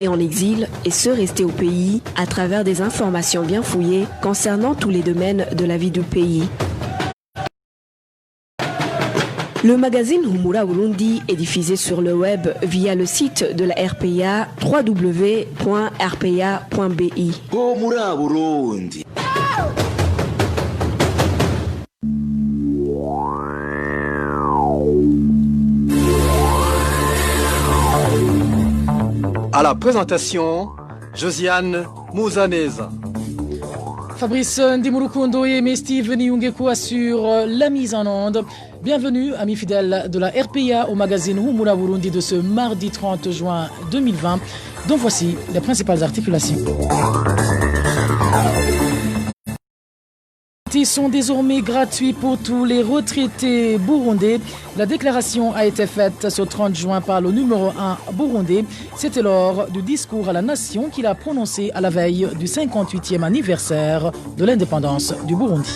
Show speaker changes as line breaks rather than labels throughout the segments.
et en exil et ceux restés au pays à travers des informations bien fouillées concernant tous les domaines de la vie du pays. Le magazine Humura Burundi est diffusé sur le web via le site de la RPA www.rpa.bi.
Humura Burundi.
À la présentation, Josiane Mouzaneza.
Fabrice Ndimurukundo et Steve Niungeku assurent la mise en onde. Bienvenue, amis fidèles de la RPA, au magazine Humura Burundi de ce mardi 30 juin 2020, dont voici les principales articulations. Sont désormais gratuits pour tous les retraités burundais. La déclaration a été faite ce 30 juin par le numéro 1 burundais. C'était lors du discours à la nation qu'il a prononcé à la veille du 58e anniversaire de l'indépendance du Burundi.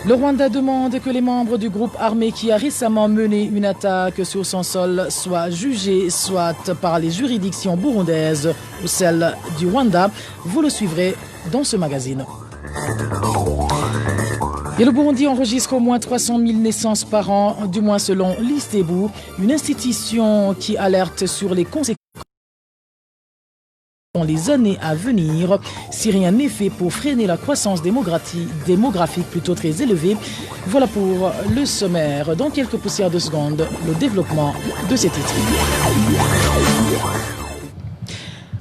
Le Rwanda demande que les membres du groupe armé qui a récemment mené une attaque sur son sol soient jugés soit par les juridictions burundaises ou celles du Rwanda. Vous le suivrez dans ce magazine. Et le Burundi enregistre au moins 300 000 naissances par an, du moins selon l'Istebu, une institution qui alerte sur les conséquences dans les années à venir si rien n'est fait pour freiner la croissance démographique plutôt très élevée. Voilà pour le sommaire. Dans quelques poussières de secondes, le développement de ces titres.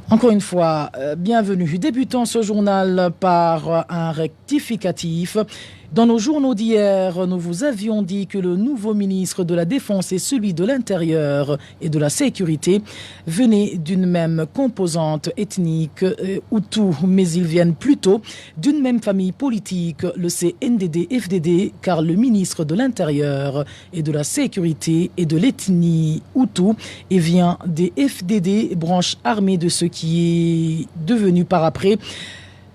Encore une fois, bienvenue. Débutons ce journal par un rectificatif. Dans nos journaux d'hier, nous vous avions dit que le nouveau ministre de la Défense et celui de l'Intérieur et de la Sécurité venaient d'une même composante ethnique Hutu, mais ils viennent plutôt d'une même famille politique, le CNDD-FDD, car le ministre de l'Intérieur et de la Sécurité est de l'ethnie Hutu et vient des FDD, branche armée de ce qui est devenu par après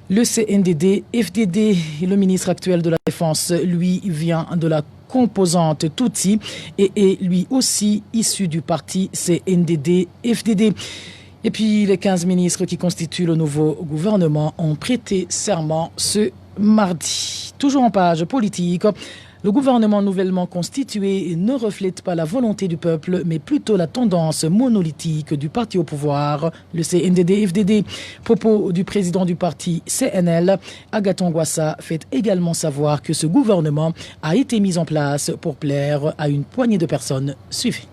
le CNDD-FDD. Le ministre actuel de la Défense, lui, vient de la composante Tutsi et est lui aussi issu du parti CNDD-FDD. Et puis les 15 ministres qui constituent le nouveau gouvernement ont prêté serment ce mardi. Toujours en page politique, le gouvernement nouvellement constitué ne reflète pas la volonté du peuple, mais plutôt la tendance monolithique du parti au pouvoir, le CNDD-FDD. Propos du président du parti CNL, Agathon Rwasa, fait également savoir que ce gouvernement a été mis en place pour plaire à une poignée de personnes. Suivez.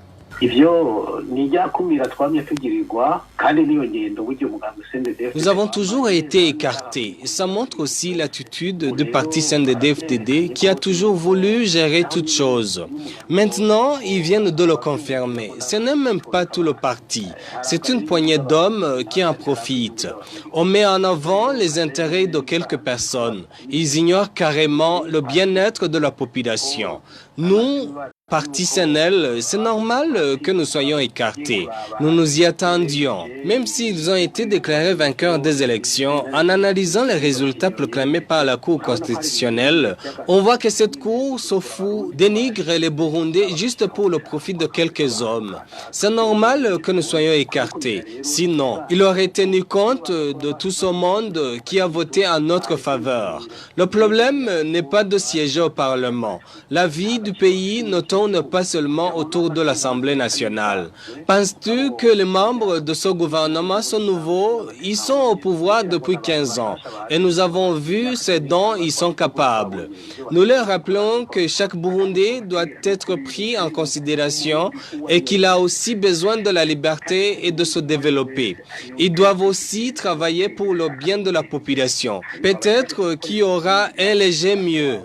Nous avons toujours été écartés. Ça montre aussi l'attitude du parti CNDD-FDD qui a toujours voulu gérer toutes choses. Maintenant, ils viennent de le confirmer. Ce n'est même pas tout le parti. C'est une poignée d'hommes qui en profitent. On met en avant les intérêts de quelques personnes. Ils ignorent carrément le bien-être de la population. Nous, parti CNL, c'est normal que nous soyons écartés. Nous nous y attendions. Même s'ils ont été déclarés vainqueurs des élections, en analysant les résultats proclamés par la Cour constitutionnelle, on voit que cette Cour se fout, dénigre les Burundais juste pour le profit de quelques hommes. C'est normal que nous soyons écartés. Sinon, il aurait tenu compte de tout ce monde qui a voté en notre faveur. Le problème n'est pas de siéger au Parlement. La vie du pays ne tourne pas seulement autour de l'Assemblée nationale. Penses-tu que les membres de ce gouvernement sont nouveaux? Ils sont au pouvoir depuis 15 ans et nous avons vu ce dont ils sont capables. Nous leur rappelons que chaque Burundais doit être pris en considération et qu'il a aussi besoin de la liberté et de se développer. Ils doivent aussi travailler pour le bien de la population. Peut-être qu'il y aura un léger mieux.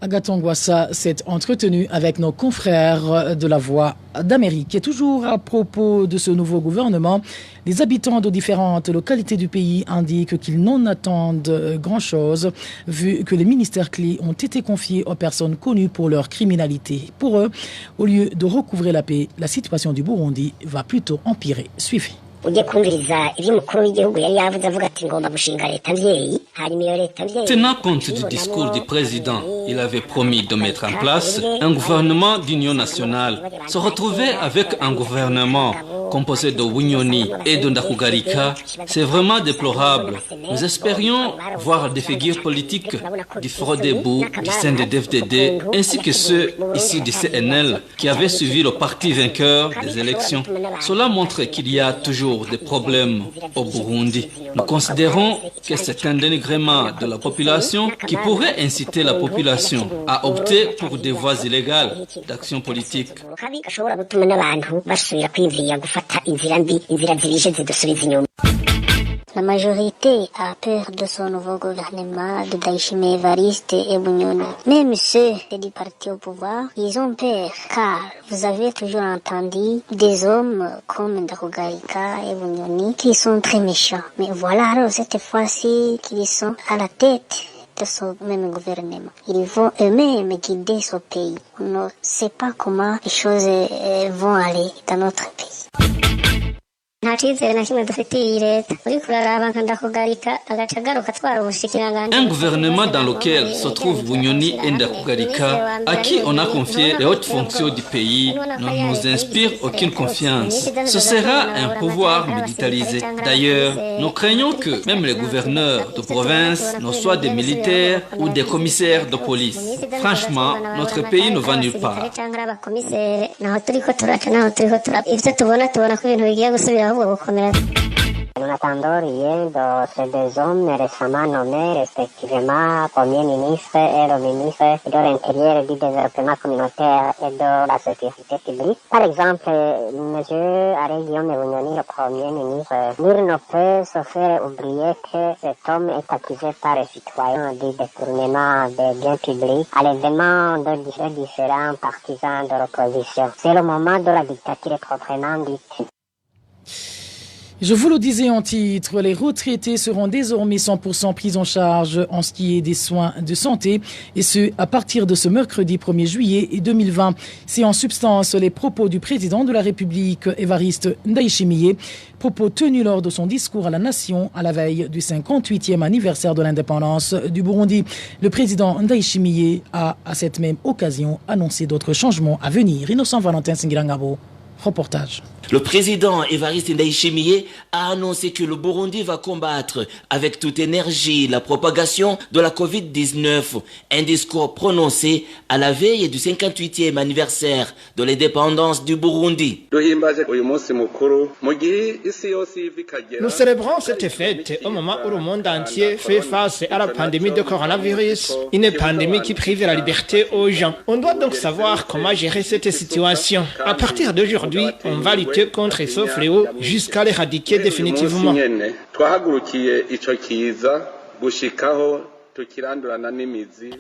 Agathon Rwasa s'est entretenu avec nos confrères de la Voix d'Amérique. Et toujours à propos de ce nouveau gouvernement, les habitants de différentes localités du pays indiquent qu'ils n'en attendent grand-chose, vu que les ministères clés ont été confiés aux personnes connues pour leur criminalité. Pour eux, au lieu de recouvrer la paix, la situation du Burundi va plutôt empirer. Suivez.
Tenant compte du discours du président, il avait promis de mettre en place un gouvernement d'union nationale. Se retrouver avec un gouvernement composé de Winyoni et de Ndakugarika, c'est vraiment déplorable. Nous espérions voir des figures politiques du Frodebou, du CNDD-FDD, ainsi que ceux ici du CNL qui avaient suivi le parti vainqueur des élections. Cela montre qu'il y a toujours des problèmes au Burundi. Nous considérons que c'est un dénigrement de la population qui pourrait inciter la population à opter pour des voies illégales d'action politique.
La majorité a peur de son nouveau gouvernement de Ndayishimiye Evariste et Bunyoni. Même ceux du parti au pouvoir, ils ont peur, car vous avez toujours entendu des hommes comme Ndakugarika et Bunyoni qui sont très méchants. Mais voilà alors cette fois-ci qu'ils sont à la tête de ce même gouvernement. Ils vont eux-mêmes guider ce pays. On ne sait pas comment les choses vont aller dans notre pays.
Un gouvernement dans lequel se trouvent Bunyoni et Ndakugarika, à qui on a confié les hautes fonctions du pays, ne nous inspire aucune confiance. Ce sera un pouvoir militarisé. D'ailleurs, nous craignons que même les gouverneurs de province ne soient des militaires ou des commissaires de police. Franchement, notre pays ne va nulle part.
Nous attendons rien de ces deux hommes récemment nommés respectivement Premier ministre et le ministre de l'Intérieur et du Développement communautaire et de la Sécurité publique. Par exemple, M. Alain Guillaume Bunyoni, le Premier ministre, nul ne peut se faire oublier que cet homme est accusé par les citoyens du détournement des biens publics à l'événement de différents partisans de l'opposition. C'est le moment de la dictature proprement dite.
Je vous le disais en titre, les retraités seront désormais 100% pris en charge en ce qui est des soins de santé, et ce, à partir de ce mercredi 1er juillet 2020. C'est en substance les propos du président de la République, Évariste Ndayishimiye, propos tenus lors de son discours à la nation à la veille du 58e anniversaire de l'indépendance du Burundi. Le président Ndayishimiye a, à cette même occasion, annoncé d'autres changements à venir. Innocent Valentin Singirangabo. Reportage.
Le président Évariste Ndayishimiye a annoncé que le Burundi va combattre avec toute énergie la propagation de la Covid-19. Un discours prononcé à la veille du 58e anniversaire de l'indépendance du Burundi.
Nous célébrons cette fête au moment où le monde entier fait face à la pandémie de coronavirus, une pandémie qui prive la liberté aux gens. On doit donc savoir comment gérer cette situation. À partir d'aujourd'hui, on va lutter contre ce fléau jusqu'à l'éradiquer définitivement.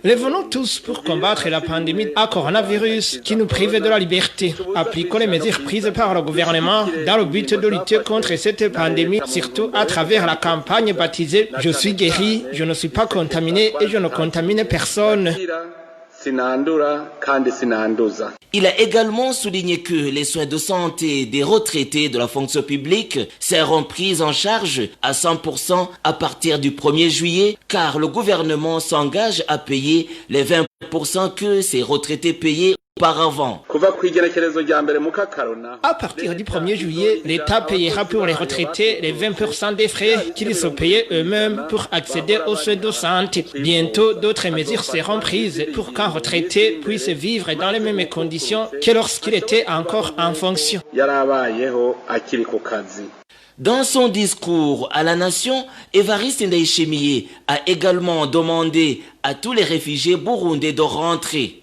Lèvons-nous tous pour combattre la pandémie à coronavirus qui nous prive de la liberté. Appliquons les mesures prises par le gouvernement dans le but de lutter contre cette pandémie, surtout à travers la campagne baptisée « Je suis guéri, je ne suis pas contaminé et je ne contamine personne ».
Il a également souligné que les soins de santé des retraités de la fonction publique seront pris en charge à 100% à partir du 1er juillet, car le gouvernement s'engage à payer les 20% que ces retraités payaient auparavant.
À partir du 1er juillet, l'État payera pour les retraités les 20% des frais qu'ils se payaient eux-mêmes pour accéder aux soins de santé. Bientôt, d'autres mesures seront prises pour qu'un retraité puisse vivre dans les mêmes conditions que lorsqu'il était encore en fonction.
Dans son discours à la nation, Évariste Ndayishimiye a également demandé à tous les réfugiés burundais de rentrer.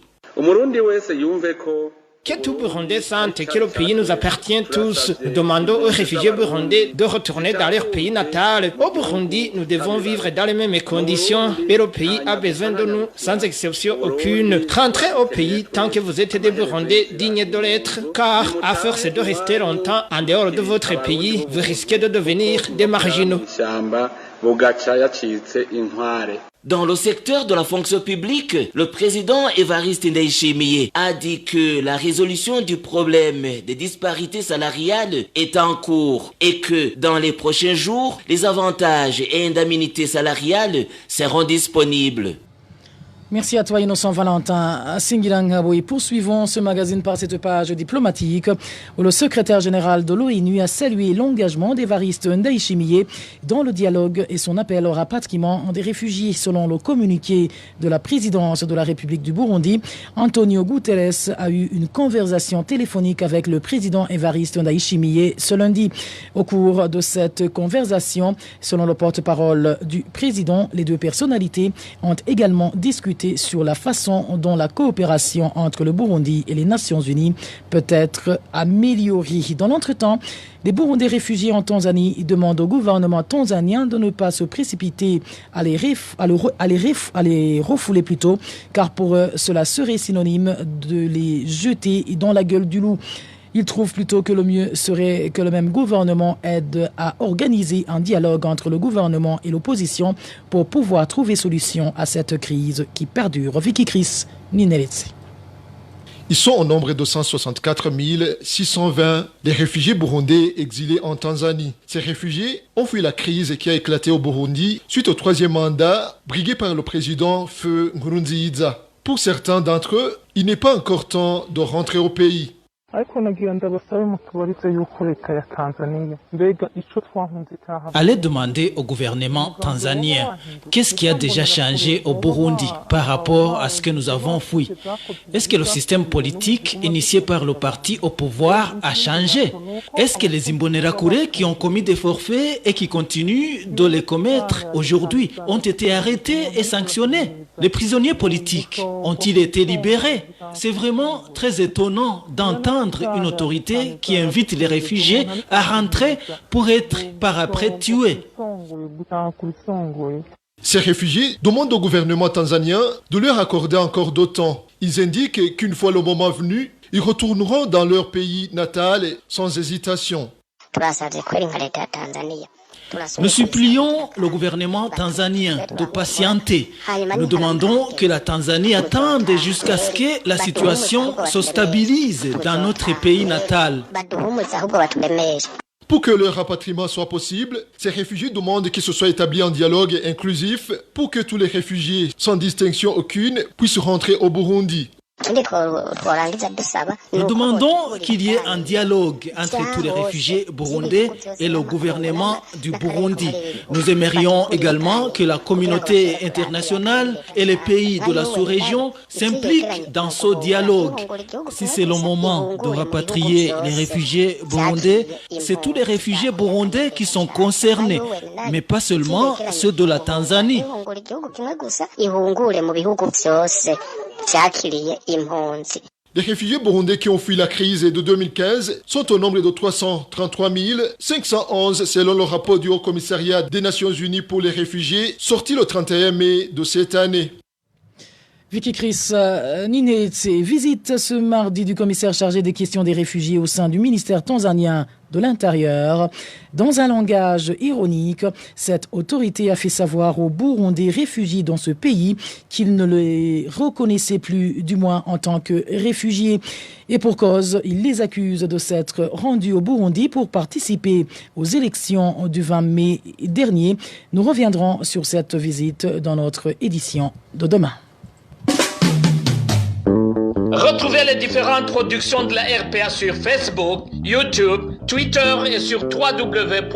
Que tout Burundais sente que le pays nous appartient tous. Nous demandons aux réfugiés burundais de retourner dans leur pays natal. Au Burundi, nous devons vivre dans les mêmes conditions et le pays a besoin de nous sans exception aucune. Rentrez au pays tant que vous êtes des Burundais dignes de l'être, car à force de rester longtemps en dehors de votre pays, vous risquez de devenir des marginaux.
Dans le secteur de la fonction publique, le président Évariste Ndayishimiye a dit que la résolution du problème des disparités salariales est en cours et que dans les prochains jours, les avantages et indemnités salariales seront disponibles.
Merci à toi, Innocent Valentin. Singilangaboué. Poursuivons ce magazine par cette page diplomatique où le secrétaire général de l'ONU a salué l'engagement d'Évariste Ndayishimiye dans le dialogue et son appel au rapatriement des réfugiés. Selon le communiqué de la présidence de la République du Burundi, Antonio Guterres a eu une conversation téléphonique avec le président Évariste Ndayishimiye ce lundi. Au cours de cette conversation, selon le porte-parole du président, les deux personnalités ont également discuté sur la façon dont la coopération entre le Burundi et les Nations Unies peut être améliorée. Dans l'entretemps, les Burundais réfugiés en Tanzanie demandent au gouvernement tanzanien de ne pas se précipiter à les refouler plutôt, car pour eux, cela serait synonyme de les jeter dans la gueule du loup. Ils trouvent plutôt que le mieux serait que le même gouvernement aide à organiser un dialogue entre le gouvernement et l'opposition pour pouvoir trouver solution à cette crise qui perdure. Vicky Chris, Nineletse.
Ils sont au nombre de 164 620 des réfugiés burundais exilés en Tanzanie. Ces réfugiés ont fui la crise qui a éclaté au Burundi suite au troisième mandat brigué par le président Feu Nkurunziza. Pour certains d'entre eux, il n'est pas encore temps de rentrer au pays.
Allez demander au gouvernement tanzanien qu'est-ce qui a déjà changé au Burundi par rapport à ce que nous avons fui. Est-ce que le système politique initié par le parti au pouvoir a changé? Est-ce que les Imbonerakure qui ont commis des forfaits et qui continuent de les commettre aujourd'hui ont été arrêtés et sanctionnés? Les prisonniers politiques ont-ils été libérés? C'est vraiment très étonnant d'entendre une autorité qui invite les réfugiés à rentrer pour être par après tués.
Ces réfugiés demandent au gouvernement tanzanien de leur accorder encore d'autant. Ils indiquent qu'une fois le moment venu, ils retourneront dans leur pays natal sans hésitation.
Nous supplions le gouvernement tanzanien de patienter. Nous demandons que la Tanzanie attende jusqu'à ce que la situation se stabilise dans notre pays natal.
Pour que leur rapatriement soit possible, ces réfugiés demandent qu'il se soit établi un dialogue inclusif pour que tous les réfugiés, sans distinction aucune, puissent rentrer au Burundi.
Nous demandons qu'il y ait un dialogue entre tous les réfugiés burundais et le gouvernement du Burundi. Nous aimerions également que la communauté internationale et les pays de la sous-région s'impliquent dans ce dialogue. Si c'est le moment de rapatrier les réfugiés burundais, c'est tous les réfugiés burundais qui sont concernés, mais pas seulement ceux de la Tanzanie.
Les réfugiés burundais qui ont fui la crise de 2015 sont au nombre de 333 511 selon le rapport du Haut Commissariat des Nations Unies pour les réfugiés sorti le 31 mai de cette année.
Vicky Chris, Ninetse, visite ce mardi du commissaire chargé des questions des réfugiés au sein du ministère tanzanien de l'Intérieur. Dans un langage ironique, cette autorité a fait savoir aux Burundais réfugiés dans ce pays qu'ils ne les reconnaissaient plus, du moins en tant que réfugiés. Et pour cause, il les accuse de s'être rendus au Burundi pour participer aux élections du 20 mai dernier. Nous reviendrons sur cette visite dans notre édition de demain.
Retrouvez les différentes productions de la RPA sur Facebook, YouTube, Twitter et sur www.rpa.bi.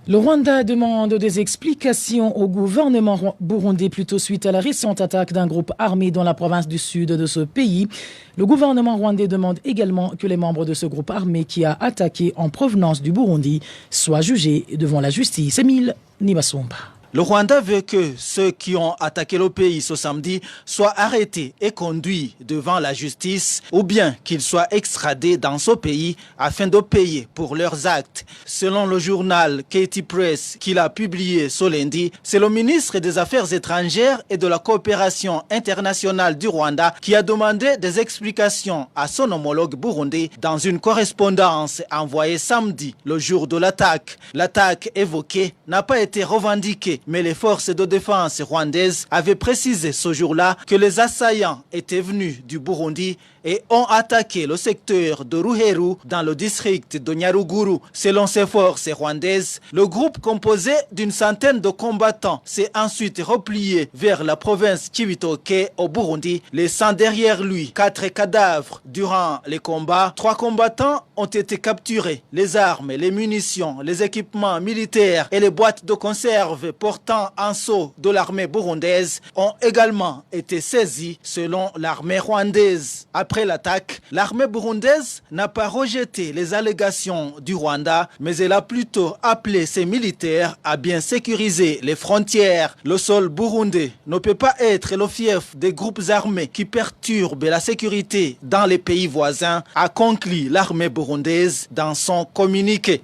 Le Rwanda demande des explications au gouvernement burundais plutôt suite à la récente attaque d'un groupe armé dans la province du sud de ce pays. Le gouvernement rwandais demande également que les membres de ce groupe armé qui a attaqué en provenance du Burundi soient jugés devant la justice. Émile Nibasumba.
Le Rwanda veut que ceux qui ont attaqué le pays ce samedi soient arrêtés et conduits devant la justice ou bien qu'ils soient extradés dans ce pays afin de payer pour leurs actes. Selon le journal Katy Press qu'il a publié ce lundi, c'est le ministre des Affaires étrangères et de la coopération internationale du Rwanda qui a demandé des explications à son homologue burundais dans une correspondance envoyée samedi, le jour de l'attaque. L'attaque évoquée n'a pas été revendiquée, mais les forces de défense rwandaises avaient précisé ce jour-là que les assaillants étaient venus du Burundi et ont attaqué le secteur de Ruheru dans le district de Nyaruguru. Selon ces forces rwandaises, le groupe composé d'une centaine de combattants s'est ensuite replié vers la province Cibitoke au Burundi, laissant derrière lui 4 cadavres. Durant les combats, 3 combattants ont été capturés. Les armes, les munitions, les équipements militaires et les boîtes de conserve portant un sceau de l'armée burundaise ont également été saisis selon l'armée rwandaise. Après l'attaque, l'armée burundaise n'a pas rejeté les allégations du Rwanda, mais elle a plutôt appelé ses militaires à bien sécuriser les frontières. Le sol burundais ne peut pas être le fief des groupes armés qui perturbent la sécurité dans les pays voisins, a conclu l'armée burundaise dans son communiqué.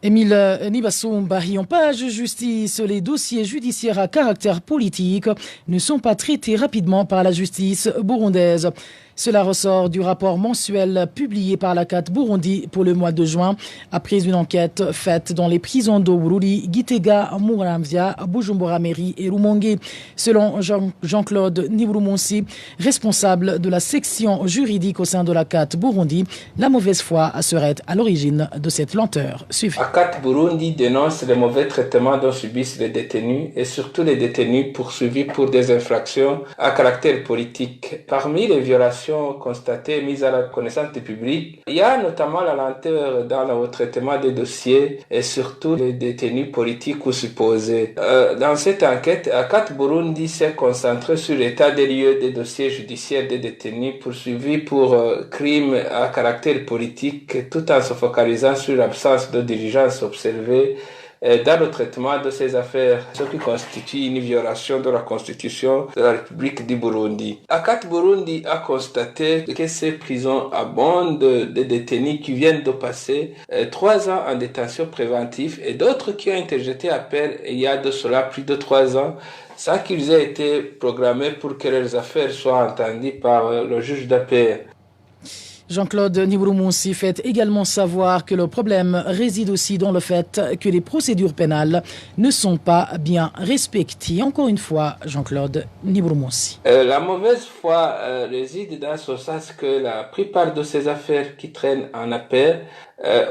Émile Nibassumba, en page justice, les dossiers judiciaires à caractère politique ne sont pas traités rapidement par la justice burundaise. Cela ressort du rapport mensuel publié par la CAT Burundi pour le mois de juin, après une enquête faite dans les prisons de Bururi, Gitega, Muramvya, Bujumbura Mairie et Rumonge. Selon Jean-Claude Niburumonsi, responsable de la section juridique au sein de la CAT Burundi, la mauvaise foi serait à l'origine de cette lenteur. Suivez.
La CAT Burundi dénonce les mauvais traitements dont subissent les détenus et surtout les détenus poursuivis pour des infractions à caractère politique. Parmi les violations constatées mises à la connaissance du public, il y a notamment la lenteur dans le traitement des dossiers et surtout les détenus politiques ou supposés. Dans cette enquête, ACAT Burundi s'est concentré sur l'état des lieux des dossiers judiciaires des détenus poursuivis pour crimes à caractère politique, tout en se focalisant sur l'absence de diligence observée dans le traitement de ces affaires, ce qui constitue une violation de la Constitution de la République du Burundi. ACAT Burundi a constaté que ces prisons abondent de détenus qui viennent de passer 3 ans en détention préventive et d'autres qui ont interjeté appel il y a de cela plus de 3 ans sans qu'ils aient été programmés pour que leurs affaires soient entendues par le juge d'appel.
Jean-Claude Niburumonsi fait également savoir que le problème réside aussi dans le fait que les procédures pénales ne sont pas bien respectées. Encore une fois, Jean-Claude Niburumonsi.
La mauvaise foi réside dans ce sens que la plupart de ces affaires qui traînent en appel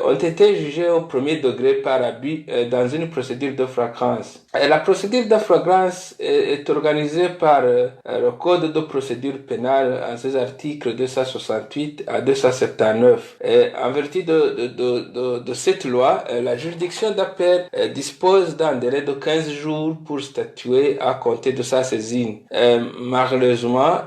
ont été jugées au premier degré par abus dans une procédure de flagrance. La procédure de flagrance est organisée par le Code de procédure pénale en ses articles 268 à 279. En vertu de cette loi, la juridiction d'appel dispose d'un délai de 15 jours pour statuer à compter de sa saisine. Malheureusement,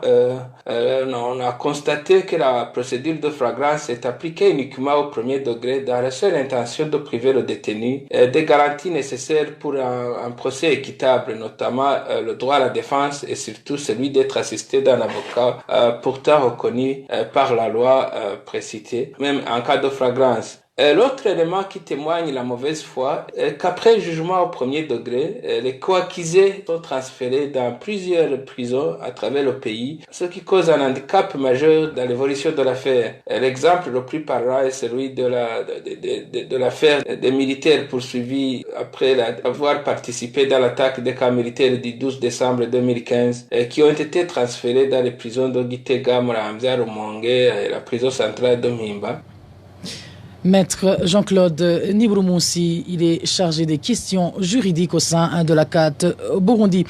on a constaté que la procédure de flagrance est appliquée uniquement au premier degré dans la seule intention de priver le détenu des garanties nécessaires pour un procès équitable, notamment le droit à la défense et surtout celui d'être assisté d'un avocat pourtant reconnu par la loi précitée, même en cas de flagrance. L'autre élément qui témoigne la mauvaise foi est qu'après jugement au premier degré, les coaccusés sont transférés dans plusieurs prisons à travers le pays, ce qui cause un handicap majeur dans l'évolution de l'affaire. L'exemple le plus parlant est celui de l'affaire des militaires poursuivis après avoir participé dans l'attaque des camps militaires du 12 décembre 2015 qui ont été transférés dans les prisons de Gitega, Muramvya, Rumonge et la prison centrale de Mpimba.
Maître Jean-Claude Niburumonsi, il est chargé des questions juridiques au sein de la CAT Burundi.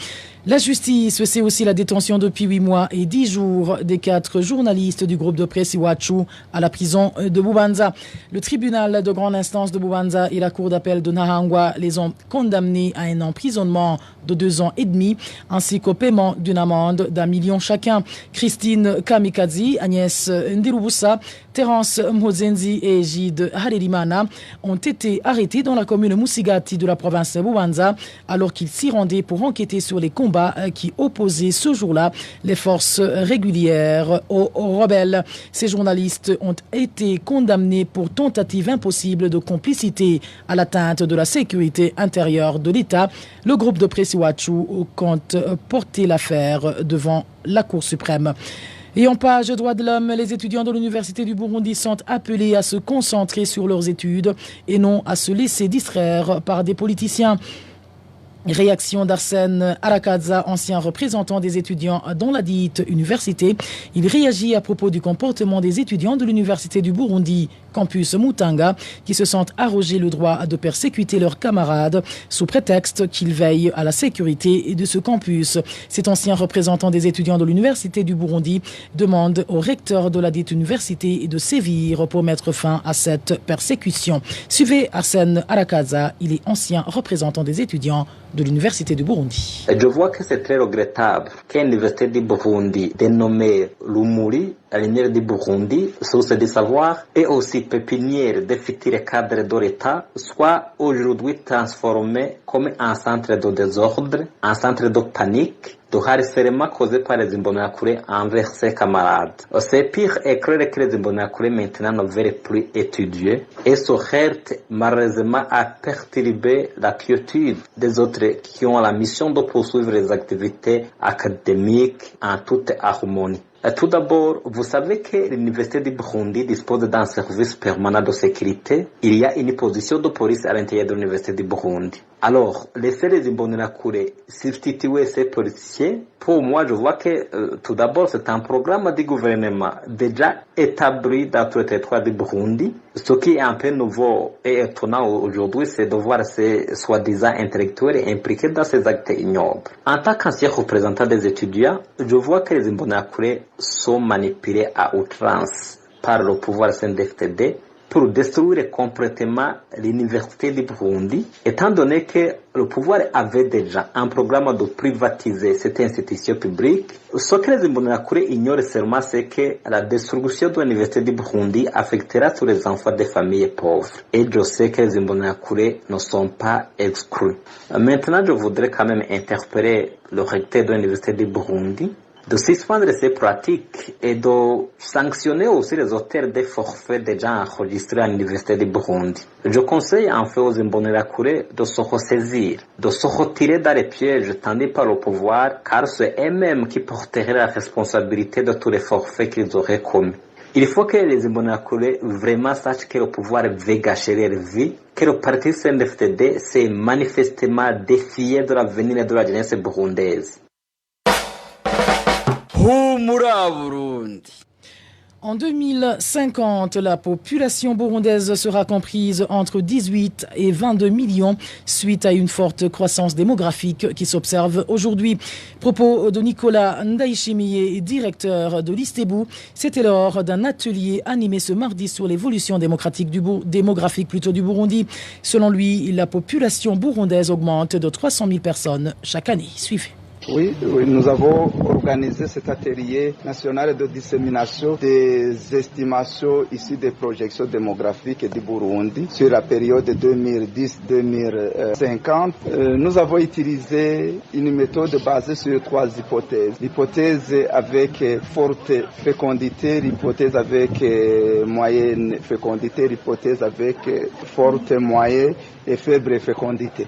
La justice, c'est aussi la détention depuis 8 mois et 10 jours des 4 journalistes du groupe de presse Iwachu à la prison de Bubanza. Le tribunal de grande instance de Bubanza et la cour d'appel de Nahangwa les ont condamnés à un emprisonnement de 2 ans et demi ainsi qu'au paiement d'une amende d'1 million chacun. Christine Kamikazi, Agnès Ndirubusa, Terence Mhozenzi et Gide Harerimana ont été arrêtés dans la commune Musigati de la province de Bubanza alors qu'ils s'y rendaient pour enquêter sur les combats qui opposaient ce jour-là les forces régulières aux rebelles. Ces journalistes ont été condamnés pour tentative impossible de complicité à l'atteinte de la sécurité intérieure de l'État. Le groupe de presse Iwachu compte porter l'affaire devant la Cour suprême. Et en page droits de l'homme, les étudiants de l'Université du Burundi sont appelés à se concentrer sur leurs études et non à se laisser distraire par des politiciens. Réaction d'Arsène Arakaza, ancien représentant des étudiants dans la dite université. Il réagit à propos du comportement des étudiants de l'Université du Burundi, campus Mutanga, qui se sentent arroger le droit de persécuter leurs camarades sous prétexte qu'ils veillent à la sécurité de ce campus. Cet ancien représentant des étudiants de l'Université du Burundi demande au recteur de la dite université de sévir pour mettre fin à cette persécution. Suivez Arsène Arakaza, il est ancien représentant des étudiants de l'Université du Burundi.
Je vois que c'est très regrettable que l'Université du Burundi, dénommée Lumuri, la lumière du Burundi, source de savoir, et aussi pépinière des futurs cadres de l'État, soit aujourd'hui transformée comme un centre de désordre, un centre de panique, de harcèlement causé par les Imbonerakure envers ses camarades. C'est pire et clair que les Imbonerakure maintenant ne veulent plus étudier et se heurtent malheureusement à perturber la quiétude des autres qui ont la mission de poursuivre les activités académiques en toute harmonie. Tout d'abord, vous savez que l'Université du Burundi dispose d'un service permanent de sécurité. Il y a une position de police à l'intérieur de l'Université du Burundi. Alors, laisser les Imbonerakure substituer ces policiers, pour moi, je vois que tout d'abord, c'est un programme du gouvernement déjà établi dans tout le territoire du Burundi. Ce qui est un peu nouveau et étonnant aujourd'hui, c'est de voir ces soi-disant intellectuels impliqués dans ces actes ignobles. En tant qu'ancien représentant des étudiants, je vois que les Imbonerakure sont manipulés à outrance par le pouvoir CNDD-FDD pour détruire complètement l'Université du Burundi, étant donné que le pouvoir avait déjà un programme de privatiser cette institution publique. Ce que les Imbonerakure ignorent seulement, c'est que la destruction de l'Université du Burundi affectera tous les enfants des familles pauvres. Et je sais que les Imbonerakure ne sont pas exclus. Maintenant, je voudrais quand même interpeller le recteur de l'Université du Burundi de suspendre ces pratiques et de sanctionner aussi les auteurs des forfaits déjà enregistrés à l'Université du Burundi. Je conseille en fait aux Imbonerakure de se ressaisir, de se retirer dans les pièges tendus par le pouvoir, car c'est eux-mêmes qui porteraient la responsabilité de tous les forfaits qu'ils auraient commis. Il faut que les Imbonerakure vraiment sachent que le pouvoir veut gâcher leur vie, que le parti CNDD-FDD s'est manifestement défié de l'avenir de la jeunesse burundaise.
En 2050, la population burundaise sera comprise entre 18 et 22 millions suite à une forte croissance démographique qui s'observe aujourd'hui. Propos de Nicolas Ndaishimiye, directeur de l'Istebu. C'était lors d'un atelier animé ce mardi sur l'évolution démographique du Burundi. Selon lui, la population burundaise augmente de 300 000 personnes chaque année. Suivez.
Oui, nous avons organisé cet atelier national de dissémination des estimations issues des projections démographiques du Burundi sur la période 2010-2050. Nous avons utilisé une méthode basée sur 3 hypothèses. L'hypothèse avec forte fécondité, l'hypothèse avec moyenne fécondité, l'hypothèse avec forte, moyenne et faible fécondité.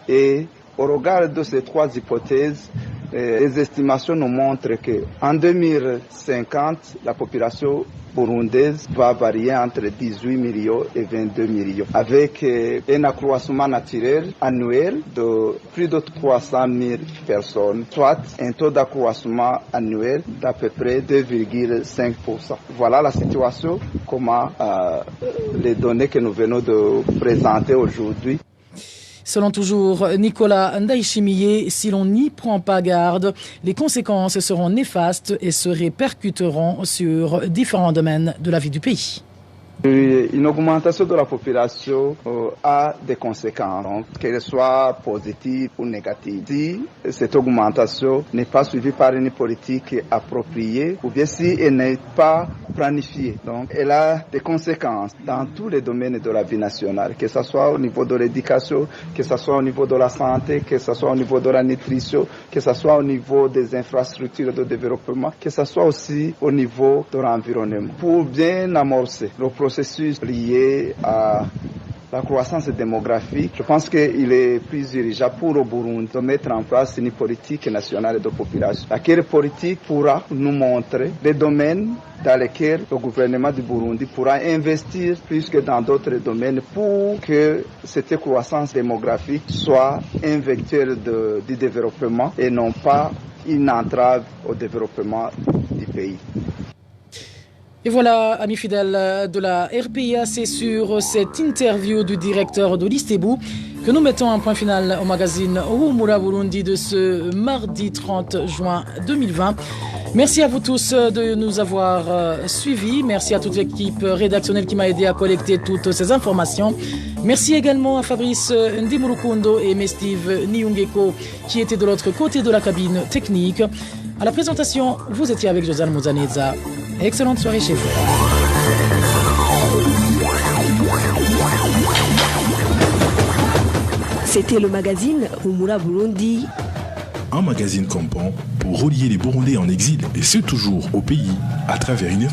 Et au regard de ces 3 hypothèses, les estimations nous montrent qu'en 2050, la population burundaise va varier entre 18 millions et 22 millions, avec un accroissement naturel annuel de plus de 300 000 personnes, soit un taux d'accroissement annuel d'à peu près 2,5%. Voilà la situation, comment les données que nous venons de présenter aujourd'hui.
Selon toujours Nicolas Ndaïchimiye, si l'on n'y prend pas garde, les conséquences seront néfastes et se répercuteront sur différents domaines de la vie du pays.
Une augmentation de la population a des conséquences, donc, qu'elles soient positives ou négatives. Si cette augmentation n'est pas suivie par une politique appropriée, ou bien si elle n'est pas planifiée, donc elle a des conséquences dans tous les domaines de la vie nationale, que ce soit au niveau de l'éducation, que ce soit au niveau de la santé, que ce soit au niveau de la nutrition, que ce soit au niveau des infrastructures de développement, que ce soit aussi au niveau de l'environnement. Pour bien amorcer le processus lié à la croissance démographique, je pense qu'il est plus urgent pour le Burundi de mettre en place une politique nationale de population. Laquelle politique pourra nous montrer les domaines dans lesquels le gouvernement du Burundi pourra investir plus que dans d'autres domaines pour que cette croissance démographique soit un vecteur du développement et non pas une entrave au développement du pays.
Et voilà, amis fidèles de la RPA, c'est sur cette interview du directeur de l'Istebou que nous mettons un point final au magazine Humura Burundi de ce mardi 30 juin 2020. Merci à vous tous de nous avoir suivis. Merci à toute l'équipe rédactionnelle qui m'a aidé à collecter toutes ces informations. Merci également à Fabrice Ndimurukundo et Mestive Niungeko qui étaient de l'autre côté de la cabine technique. À la présentation, vous étiez avec Josiane Mouzaneza. Excellente soirée chez vous.
C'était le magazine Humura Burundi.
Un magazine campant pour relier les Burundais en exil et ceux toujours au pays à travers une